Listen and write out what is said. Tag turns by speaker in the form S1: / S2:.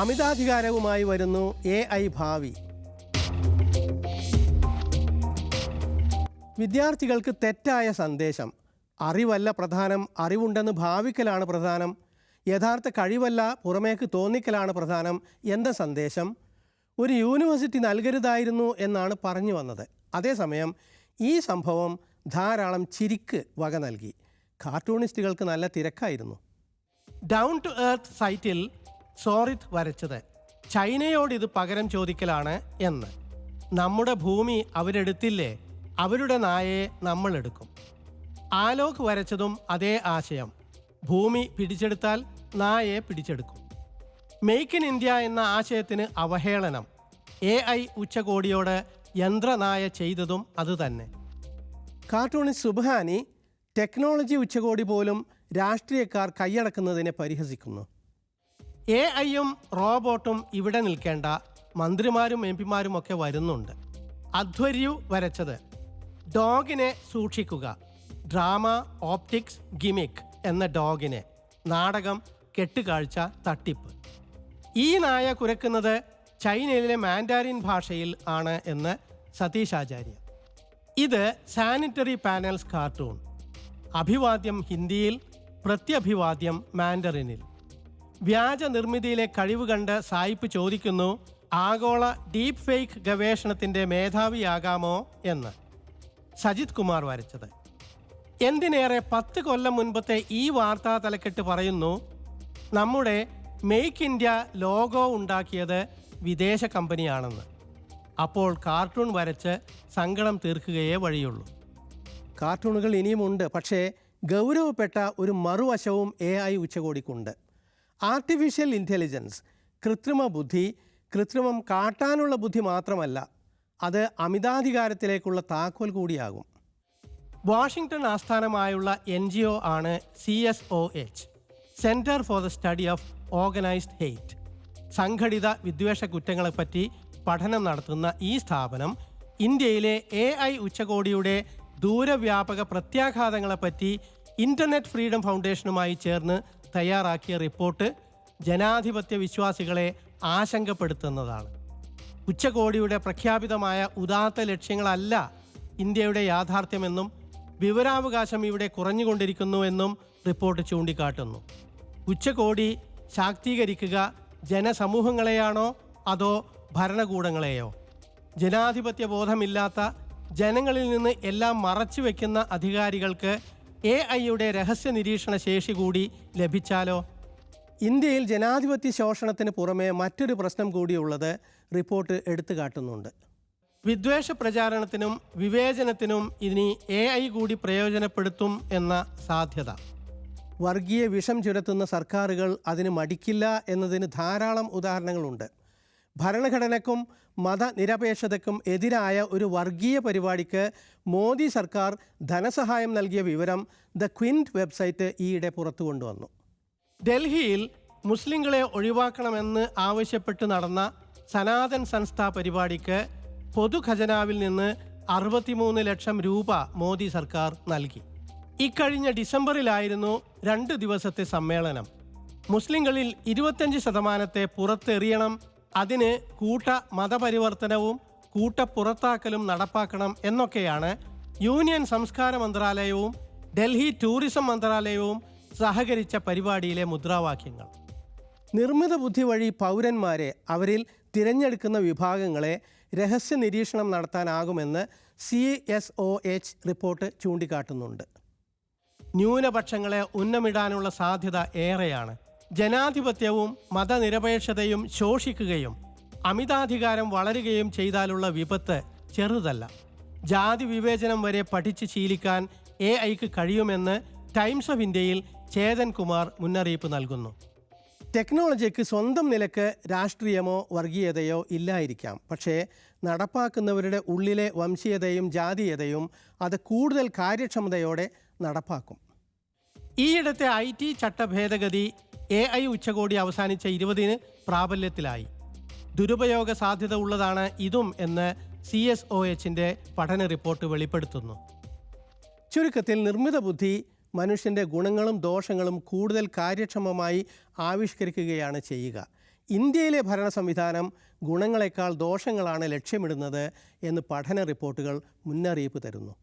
S1: അമിതാധികാരവുമായി വരുന്നു AI ഭാവി. വിദ്യാർത്ഥികൾക്ക് തെറ്റായ സന്ദേശം. അറിവല്ല പ്രധാനം, അറിവുണ്ടെന്ന് ഭാവിക്കലാണ് പ്രധാനം. യഥാർത്ഥ കഴിവല്ല പുറമേക്ക് തോന്നിക്കലാണ് പ്രധാനം എന്ന സന്ദേശം ഒരു യൂണിവേഴ്സിറ്റി നൽകരുതായിരുന്നു എന്നാണ് പറഞ്ഞു വന്നത്. അതേസമയം ഈ സംഭവം ധാരാളം ചിരിക്ക് വക നൽകി. കാർട്ടൂണിസ്റ്റുകൾക്ക് നല്ല തിരക്കായിരുന്നു. ഡൗൺ ടു എർത്ത് സൈറ്റിൽ സോറിത്ത് വരച്ചത് ചൈനയോട് ഇത് പകരം ചോദിക്കലാണ് എന്ന്. നമ്മുടെ ഭൂമി അവരെടുത്തില്ലേ, അവരുടെ നായയെ നമ്മളെടുക്കും. ആലോക് വരച്ചതും അതേ ആശയം. ഭൂമി പിടിച്ചെടുത്താൽ നായയെ പിടിച്ചെടുക്കും. മെയ്ക്ക് ഇൻ ഇന്ത്യ എന്ന ആശയത്തിന് അവഹേളനം. AI ഉച്ചകോടിയോട് യന്ത്രനായ ചെയ്തതും അതുതന്നെ. കാർട്ടൂണിസ്റ്റ് സുബ്ഹാനി ടെക്നോളജി ഉച്ചകോടി പോലും രാഷ്ട്രീയക്കാർ കൈയടക്കുന്നതിനെ പരിഹസിക്കുന്നു. AI-യും റോബോട്ടും ഇവിടെ നിൽക്കേണ്ട, മന്ത്രിമാരും MP-മാരും ഒക്കെ വരുന്നുണ്ട്. അധ്വർയു വരച്ചത് ഡോഗിനെ സൂക്ഷിക്കുക. ഡ്രാമ, ഓപ്റ്റിക്സ്, ഗിമിക് എന്ന ഡോഗിനെ. നാടകം, കെട്ടുകാഴ്ച, തട്ടിപ്പ്. ഈ നായ കുരക്കുന്നത് ചൈനയിലെ മാൻഡാരിൻ ഭാഷയിൽ ആണ് എന്ന് സതീഷ് ആചാര്യ. ഇത് സാനിറ്ററി പാനൽസ് കാർട്ടൂൺ. അഭിവാദ്യം ഹിന്ദിയിൽ, പ്രത്യഭിവാദ്യം മാൻഡറിനിൽ. വ്യാജ നിർമ്മിതിയിലെ കഴിവ് കണ്ട് സായിപ്പ് ചോദിക്കുന്നു, ആഗോള ഡീപ് ഫേക്ക് ഗവേഷണത്തിൻ്റെ മേധാവിയാകാമോ എന്ന്. സജിത് കുമാർ വരച്ചത്. എന്തിനേറെ 10 കൊല്ലം മുൻപത്തെ ഈ വാർത്താ തലക്കെട്ട് പറയുന്നു, നമ്മുടെ മെയ്ക്ക് ഇന്ത്യ ലോഗോ ഉണ്ടാക്കിയത് വിദേശ കമ്പനിയാണെന്ന്. അപ്പോൾ കാർട്ടൂൺ വരച്ച് സങ്കടം തീർക്കുകയേ വഴിയുള്ളൂ. കാർട്ടൂണുകൾ ഇനിയുമുണ്ട്, പക്ഷേ ഗൗരവപ്പെട്ട ഒരു മറുവശവും AI ഉച്ചകോടിക്കുണ്ട്. ആർട്ടിഫിഷ്യൽ ഇൻ്റലിജൻസ്, കൃത്രിമ ബുദ്ധി, കൃത്രിമം കാട്ടാനുള്ള ബുദ്ധി മാത്രമല്ല, അത് അമിതാധികാരത്തിലേക്കുള്ള താക്കോൽ കൂടിയാകും. വാഷിംഗ്ടൺ ആസ്ഥാനമായുള്ള NGO ആണ് CSOH, centre for the study of organised hate. സംഘടിത വിദ്വേഷ കുറ്റങ്ങളെപ്പറ്റി പഠനം നടത്തുന്ന ഈ സ്ഥാപനം ഇന്ത്യയിലെ AI ഉച്ചകോടിയുടെ ദൂരവ്യാപക പ്രത്യാഘാതങ്ങളെപ്പറ്റി ഇൻ്റർനെറ്റ് ഫ്രീഡം ഫൗണ്ടേഷനുമായി ചേർന്ന് തയ്യാറാക്കിയ റിപ്പോർട്ട് ജനാധിപത്യ വിശ്വാസികളെ ആശങ്കപ്പെടുത്തുന്നതാണ്. ഉച്ചകോടിയുടെ പ്രഖ്യാപിതമായ ഉദാത്ത ലക്ഷ്യങ്ങളല്ല ഇന്ത്യയുടെ യാഥാർത്ഥ്യമെന്നും വിവരാവകാശം ഇവിടെ കുറഞ്ഞുകൊണ്ടിരിക്കുന്നുവെന്നും റിപ്പോർട്ട് ചൂണ്ടിക്കാട്ടുന്നു. ഉച്ചകോടി ശാക്തീകരിക്കുക ജനസമൂഹങ്ങളെയാണോ അതോ ഭരണകൂടങ്ങളെയോ? ജനാധിപത്യ ബോധമില്ലാത്ത, ജനങ്ങളിൽ നിന്ന് എല്ലാം മറച്ചു വയ്ക്കുന്ന അധികാരികൾക്ക് AI-യുടെ രഹസ്യ നിരീക്ഷണ ശേഷി കൂടി ലഭിച്ചാലോ? ഇന്ത്യയിൽ ജനാധിപത്യ ശോഷണത്തിന് പുറമെ മറ്റൊരു പ്രശ്നം കൂടിയുള്ളത് റിപ്പോർട്ട് എടുത്തു കാട്ടുന്നുണ്ട്. വിദ്വേഷ പ്രചാരണത്തിനും വിവേചനത്തിനും ഇനി AI കൂടി പ്രയോജനപ്പെടുത്തും എന്ന സാധ്യത. വർഗീയ വിഷം ചുരത്തുന്ന സർക്കാരുകൾ അതിന് മടിക്കില്ല എന്നതിന് ധാരാളം ഉദാഹരണങ്ങളുണ്ട്. ഭരണഘടനയ്ക്കും മതനിരപേക്ഷതയ്ക്കും എതിരായ ഒരു വർഗീയ പരിപാടിക്ക് മോദി സർക്കാർ ധനസഹായം നൽകിയ വിവരം ദ ക്വിൻറ്റ് വെബ്സൈറ്റ് ഈയിടെ പുറത്തു കൊണ്ടുവന്നു. ഡൽഹിയിൽ മുസ്ലിങ്ങളെ ഒഴിവാക്കണമെന്ന് ആവശ്യപ്പെട്ട് നടന്ന സനാതൻ സംസ്ഥ പരിപാടിക്ക് പൊതുഖജനാവിൽ നിന്ന് 63 ലക്ഷം രൂപ മോദി സർക്കാർ നൽകി. ഇക്കഴിഞ്ഞ ഡിസംബറിലായിരുന്നു 2 ദിവസത്തെ സമ്മേളനം. മുസ്ലിങ്ങളിൽ 25% പുറത്തെറിയണം, അതിന് കൂട്ട മതപരിവർത്തനവും കൂട്ടപ്പുറത്താക്കലും നടപ്പാക്കണം എന്നൊക്കെയാണ് യൂണിയൻ സംസ്കാര മന്ത്രാലയവും ഡൽഹി ടൂറിസം മന്ത്രാലയവും സഹകരിച്ച പരിപാടിയിലെ മുദ്രാവാക്യങ്ങൾ. നിർമ്മിത ബുദ്ധി വഴി പൗരന്മാരെ, അവരിൽ തിരഞ്ഞെടുക്കുന്ന വിഭാഗങ്ങളെ രഹസ്യ നിരീക്ഷണം നടത്താനാകുമെന്ന് CSOH റിപ്പോർട്ട് ചൂണ്ടിക്കാട്ടുന്നുണ്ട്. ന്യൂനപക്ഷങ്ങളെ ഉന്നമിടാനുള്ള സാധ്യത ഏറെയാണ്. ജനാധിപത്യവും മതനിരപേക്ഷതയും ശോഷിക്കുകയും അമിതാധികാരം വളരുകയും ചെയ്താലുള്ള വിപത്ത് ചെറുതല്ല. ജാതി വിവേചനം വരെ പഠിച്ച് ശീലിക്കാൻ AI-ക്ക് കഴിയുമെന്ന് ടൈംസ് ഓഫ് ഇന്ത്യയിൽ ചേതൻ കുമാർ മുന്നറിയിപ്പ് നൽകുന്നു. ടെക്നോളജിക്ക് സ്വന്തം നിലക്ക് രാഷ്ട്രീയമോ വർഗീയതയോ ഇല്ലായിരിക്കാം, പക്ഷേ നടപ്പാക്കുന്നവരുടെ ഉള്ളിലെ വംശീയതയും ജാതീയതയും അത് കൂടുതൽ കാര്യക്ഷമതയോടെ നടപ്പാക്കും. ഈയിടത്തെ IT ചട്ട ഭേദഗതി AI ഉച്ചകോടി അവസാനിച്ച 20-ന് പ്രാബല്യത്തിലായി. ദുരുപയോഗ സാധ്യത ഉള്ളതാണ് ഇതും എന്ന് CSOH-ന്റെ പഠന റിപ്പോർട്ട് വെളിപ്പെടുത്തുന്നു. ചുരുക്കത്തിൽ നിർമ്മിത ബുദ്ധി മനുഷ്യൻ്റെ ഗുണങ്ങളും ദോഷങ്ങളും കൂടുതൽ കാര്യക്ഷമമായി ആവിഷ്കരിക്കുകയാണ് ചെയ്യുക. ഇന്ത്യയിലെ ഭരണ സംവിധാനം ഗുണങ്ങളെക്കാൾ ദോഷങ്ങളാണ് ലക്ഷ്യമിടുന്നത് എന്ന് പഠന റിപ്പോർട്ടുകൾ മുന്നറിയിപ്പ് തരുന്നു.